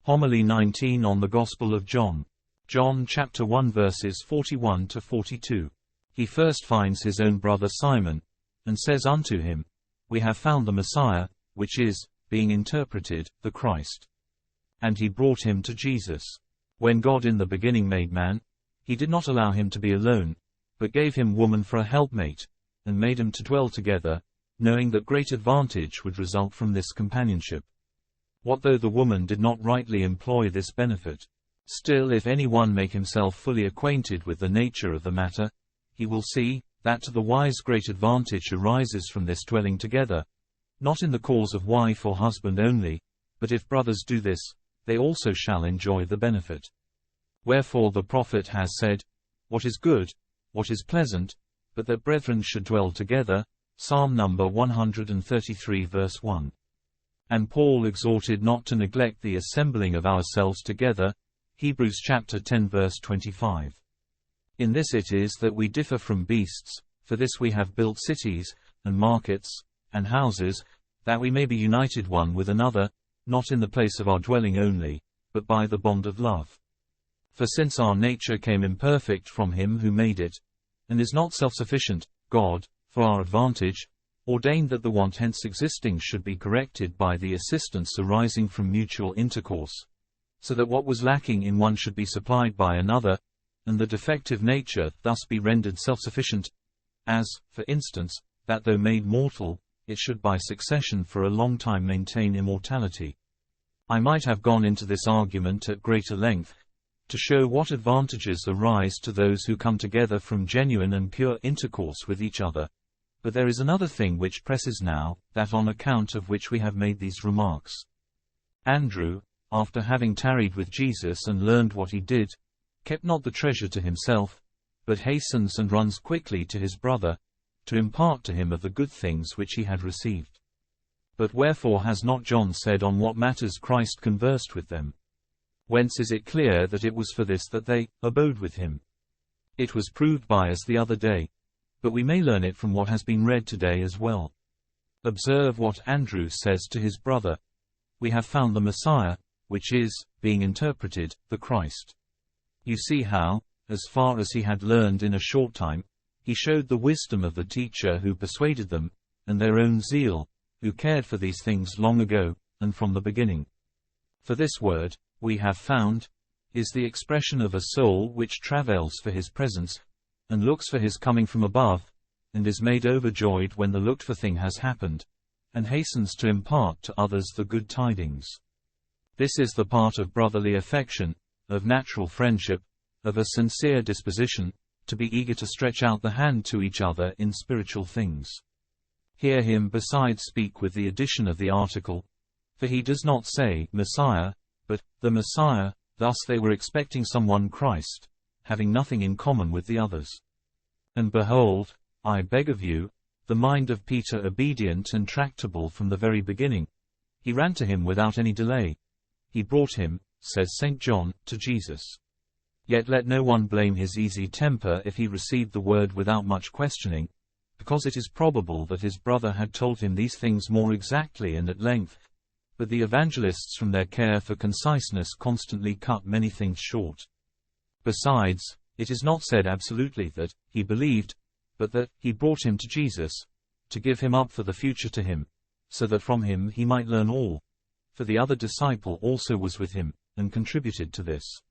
Homily 19 on the Gospel of John. John chapter 1 verses 41 to 42. He first finds his own brother Simon, and says unto him, We have found the Messiah, which is, being interpreted, the Christ. And he brought him to Jesus. When God in the beginning made man, he did not allow him to be alone, but gave him woman for a helpmate, and made them to dwell together, knowing that great advantage would result from this companionship. What though the woman did not rightly employ this benefit? Still, if any one make himself fully acquainted with the nature of the matter, he will see, that to the wise great advantage arises from this dwelling together, not in the cause of wife or husband only, but if brothers do this, they also shall enjoy the benefit. Wherefore the prophet has said, What is good, what is pleasant, but that brethren should dwell together, Psalm number 133 verse 1. And Paul exhorted not to neglect the assembling of ourselves together, Hebrews chapter 10 verse 25. In this it is that we differ from beasts, for this we have built cities, and markets, and houses, that we may be united one with another, not in the place of our dwelling only, but by the bond of love. For since our nature came imperfect from him who made it, and is not self-sufficient, God, for our advantage, ordained that the want hence existing should be corrected by the assistance arising from mutual intercourse, so that what was lacking in one should be supplied by another, and the defective nature thus be rendered self-sufficient, as, for instance, that though made mortal, it should by succession for a long time maintain immortality. I might have gone into this argument at greater length, to show what advantages arise to those who come together from genuine and pure intercourse with each other. But there is another thing which presses now, that on account of which we have made these remarks. Andrew, after having tarried with Jesus and learned what he did, kept not the treasure to himself, but hastens and runs quickly to his brother, to impart to him of the good things which he had received. But wherefore has not John said on what matters Christ conversed with them? Whence is it clear that it was for this that they abode with him? It was proved by us the other day, but we may learn it from what has been read today as well. Observe what Andrew says to his brother. We have found the Messiah, which is, being interpreted, the Christ. You see how, as far as he had learned in a short time, he showed the wisdom of the teacher who persuaded them, and their own zeal, who cared for these things long ago, and from the beginning. For this word, we have found, is the expression of a soul which travails for his presence, and looks for his coming from above, and is made overjoyed when the looked-for thing has happened, and hastens to impart to others the good tidings. This is the part of brotherly affection, of natural friendship, of a sincere disposition, to be eager to stretch out the hand to each other in spiritual things. Hear him besides speak with the addition of the article, for he does not say Messiah, but the Messiah. Thus they were expecting someone Christ, having nothing in common with the others. And behold, I beg of you, the mind of Peter obedient and tractable from the very beginning. He ran to him without any delay. He brought him, says St. John, to Jesus. Yet let no one blame his easy temper if he received the word without much questioning, because it is probable that his brother had told him these things more exactly and at length, but the evangelists from their care for conciseness constantly cut many things short. Besides, it is not said absolutely that he believed, but that he brought him to Jesus, to give him up for the future to him, so that from him he might learn all. For the other disciple also was with him, and contributed to this.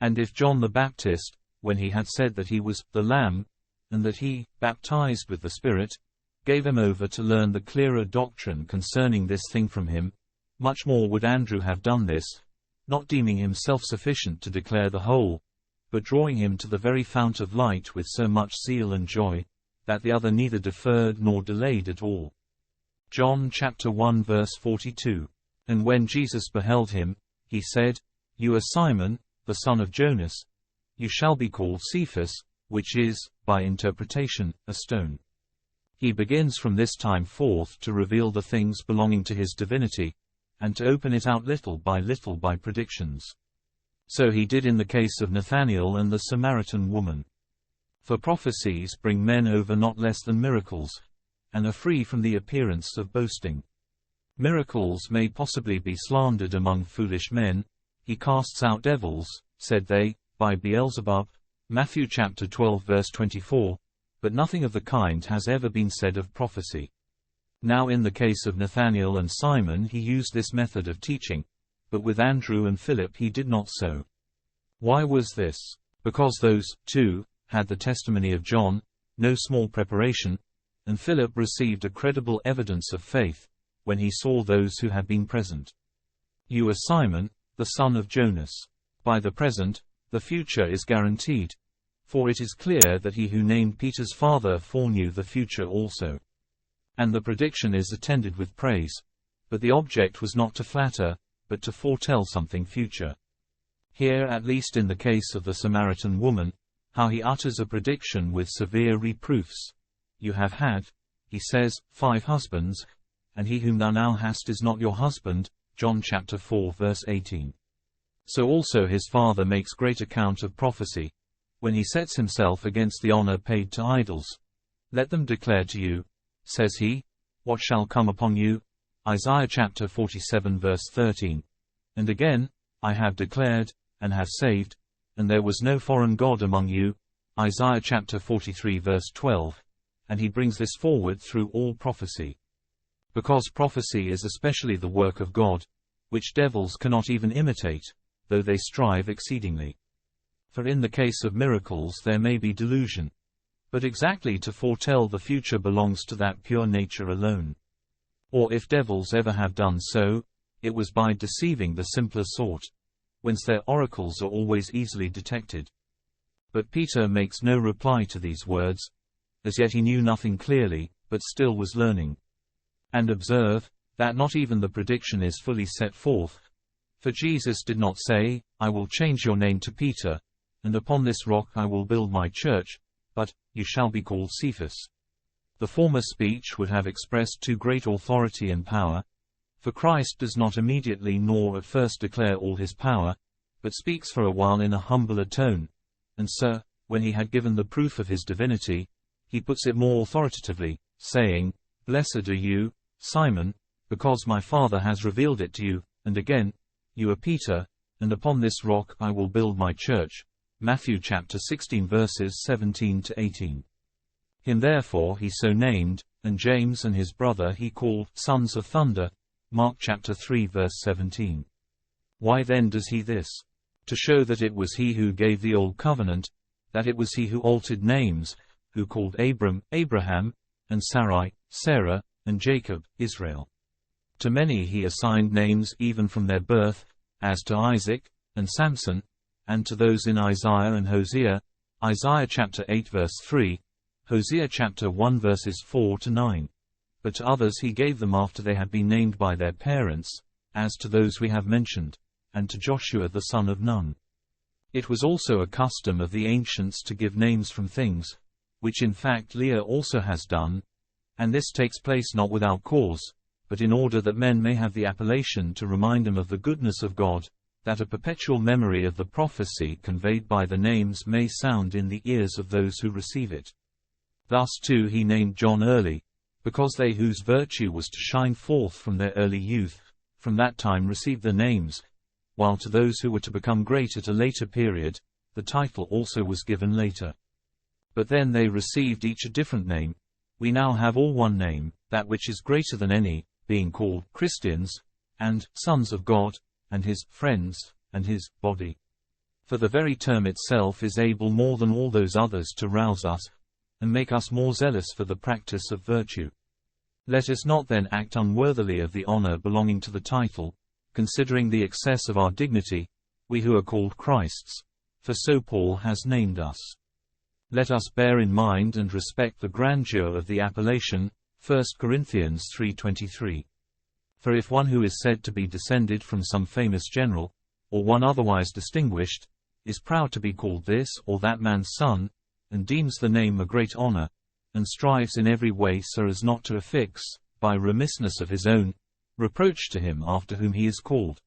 And if John the Baptist, when he had said that he was the Lamb, and that he, baptized with the Spirit, gave him over to learn the clearer doctrine concerning this thing from him, much more would Andrew have done this, not deeming himself sufficient to declare the whole, but drawing him to the very fount of light with so much zeal and joy, that the other neither deferred nor delayed at all. John chapter 1 verse 42. And when Jesus beheld him, he said, You are Simon, the son of Jonas. You shall be called Cephas, which is, by interpretation, a stone. He begins from this time forth to reveal the things belonging to his divinity, and to open it out little by predictions. So he did in the case of Nathanael and the Samaritan woman. For prophecies bring men over not less than miracles, and are free from the appearance of boasting. Miracles may possibly be slandered among foolish men, He casts out devils, said they, by Beelzebub. Matthew chapter 12 verse 24, but nothing of the kind has ever been said of prophecy. Now in the case of Nathanael and Simon he used this method of teaching, but with Andrew and Philip he did not so. Why was this? Because those, too, had the testimony of John, no small preparation, and Philip received a credible evidence of faith, when he saw those who had been present. You are Simon, the son of Jonas. By the present, the future is guaranteed, for it is clear that he who named Peter's father foreknew the future also. And the prediction is attended with praise, but the object was not to flatter, but to foretell something future. Here, at least in the case of the Samaritan woman, how he utters a prediction with severe reproofs. You have had, he says, 5 husbands, and he whom thou now hast is not your husband, John chapter 4 verse 18. So also his father makes great account of prophecy, when he sets himself against the honor paid to idols. Let them declare to you, says he, what shall come upon you, Isaiah chapter 47 verse 13. And again, I have declared, and have saved, and there was no foreign god among you, Isaiah chapter 43 verse 12, and he brings this forward through all prophecy. Because prophecy is especially the work of God, which devils cannot even imitate, though they strive exceedingly. For in the case of miracles there may be delusion, but exactly to foretell the future belongs to that pure nature alone. Or if devils ever have done so, it was by deceiving the simpler sort, whence their oracles are always easily detected. But Peter makes no reply to these words, as yet he knew nothing clearly, but still was learning. And observe, that not even the prediction is fully set forth, for Jesus did not say, I will change your name to Peter, and upon this rock I will build my church, but, you shall be called Cephas. The former speech would have expressed too great authority and power, for Christ does not immediately nor at first declare all his power, but speaks for a while in a humbler tone, and so, when he had given the proof of his divinity, he puts it more authoritatively, saying, Blessed are you, Simon, because my Father has revealed it to you, and again, you are Peter, and upon this rock I will build my church. Matthew chapter 16 verses 17 to 18. Him therefore he so named, and James and his brother he called sons of thunder. Mark chapter 3 verse 17. Why then does he this? To show that it was he who gave the old covenant, that it was he who altered names, who called Abram, Abraham, and Sarai, Sarah, and Jacob, Israel. To many he assigned names even from their birth, as to Isaac, and Samson, and to those in Isaiah and Hosea, Isaiah chapter 8 verse 3, Hosea chapter 1 verses 4 to 9. But to others he gave them after they had been named by their parents, as to those we have mentioned, and to Joshua the son of Nun. It was also a custom of the ancients to give names from things, which in fact Leah also has done, and this takes place not without cause, but in order that men may have the appellation to remind them of the goodness of God, that a perpetual memory of the prophecy conveyed by the names may sound in the ears of those who receive it. Thus too he named John early, because they whose virtue was to shine forth from their early youth, from that time received their names, while to those who were to become great at a later period, the title also was given later. But then they received each a different name. We now have all one name, that which is greater than any, being called Christians, and sons of God, and his friends, and his body. For the very term itself is able more than all those others to rouse us, and make us more zealous for the practice of virtue. Let us not then act unworthily of the honor belonging to the title, considering the excess of our dignity, we who are called Christ's, for so Paul has named us. Let us bear in mind and respect the grandeur of the appellation, 1 Corinthians 3:23. For if one who is said to be descended from some famous general, or one otherwise distinguished, is proud to be called this or that man's son, and deems the name a great honor, and strives in every way so as not to affix, by remissness of his own, reproach to him after whom he is called,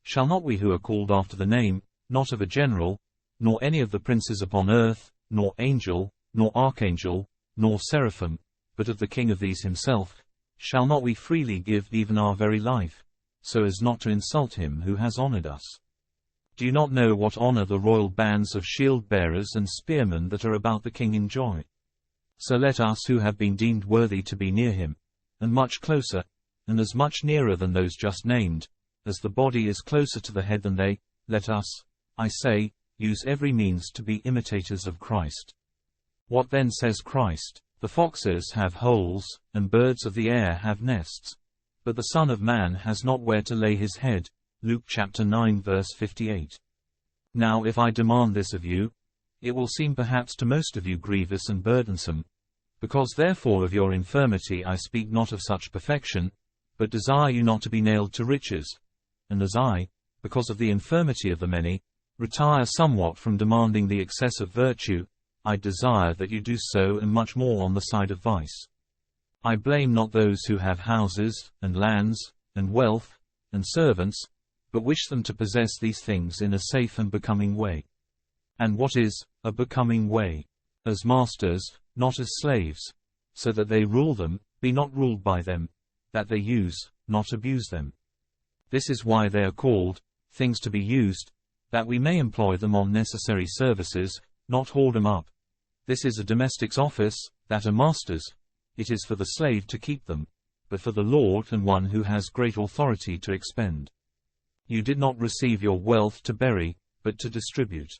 shall not we who are called after the name, not of a general, nor any of the princes upon earth, nor angel, nor archangel, nor seraphim, but of the King of these himself, shall not we freely give even our very life, so as not to insult him who has honored us? Do you not know what honor the royal bands of shield-bearers and spearmen that are about the king enjoy? So let us who have been deemed worthy to be near him, and much closer, and as much nearer than those just named, as the body is closer to the head than they, let us, I say, use every means to be imitators of Christ. What then says Christ? The foxes have holes, and birds of the air have nests, but the Son of Man has not where to lay his head. Luke chapter 9 verse 58. Now if I demand this of you, it will seem perhaps to most of you grievous and burdensome, because therefore of your infirmity I speak not of such perfection, but desire you not to be nailed to riches. And as I, because of the infirmity of the many, retire somewhat from demanding the excess of virtue, I desire that you do so and much more on the side of vice. I blame not those who have houses, and lands, and wealth, and servants, but wish them to possess these things in a safe and becoming way. And what is a becoming way? As masters, not as slaves, so that they rule them, be not ruled by them, that they use, not abuse them. This is why they are called things to be used, that we may employ them on necessary services, not hoard them up. This is a domestic's office, that a master's. It is for the slave to keep them, but for the Lord and one who has great authority to expend. You did not receive your wealth to bury, but to distribute.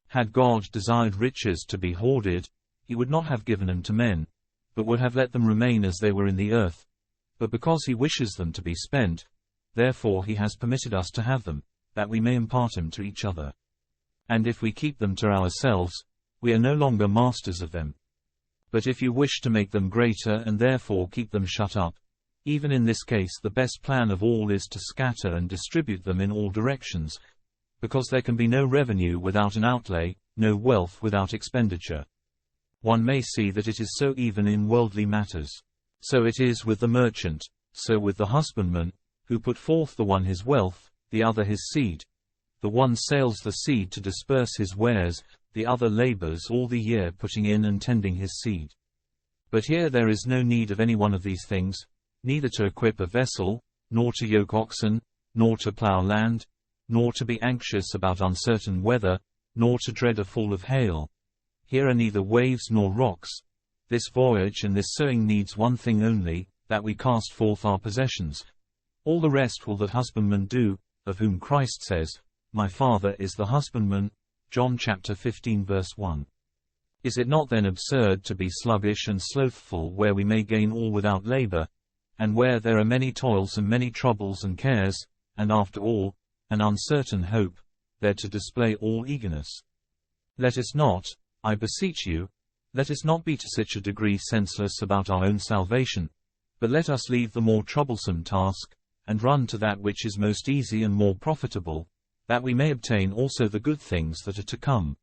Had God desired riches to be hoarded, he would not have given them to men, but would have let them remain as they were in the earth. But because he wishes them to be spent, therefore he has permitted us to have them, that we may impart them to each other. And if we keep them to ourselves, we are no longer masters of them. But if you wish to make them greater and therefore keep them shut up, even in this case the best plan of all is to scatter and distribute them in all directions, because there can be no revenue without an outlay, no wealth without expenditure. One may see that it is so even in worldly matters. So it is with the merchant, so with the husbandman, who put forth the one his wealth, the other his seed. The one sails the seed to disperse his wares, the other labors all the year putting in and tending his seed. But here there is no need of any one of these things, neither to equip a vessel, nor to yoke oxen, nor to plow land, nor to be anxious about uncertain weather, nor to dread a fall of hail. Here are neither waves nor rocks. This voyage and this sowing needs one thing only, that we cast forth our possessions. All the rest will that husbandman do, of whom Christ says, My Father is the husbandman. John chapter 15 verse 1. Is it not then absurd to be sluggish and slothful where we may gain all without labor, and where there are many toils and many troubles and cares, and after all, an uncertain hope, there to display all eagerness? Let us not, I beseech you, let us not be to such a degree senseless about our own salvation, but let us leave the more troublesome task, and run to that which is most easy and more profitable, that we may obtain also the good things that are to come,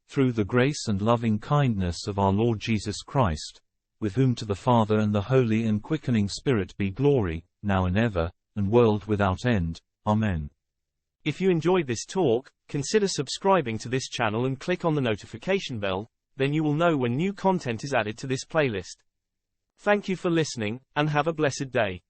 through the grace and loving kindness of our Lord Jesus Christ, with whom to the Father and the Holy and quickening Spirit be glory, now and ever, and world without end. Amen. If you enjoyed this talk, consider subscribing to this channel and click on the notification bell, then you will know when new content is added to this playlist. Thank you for listening, and have a blessed day.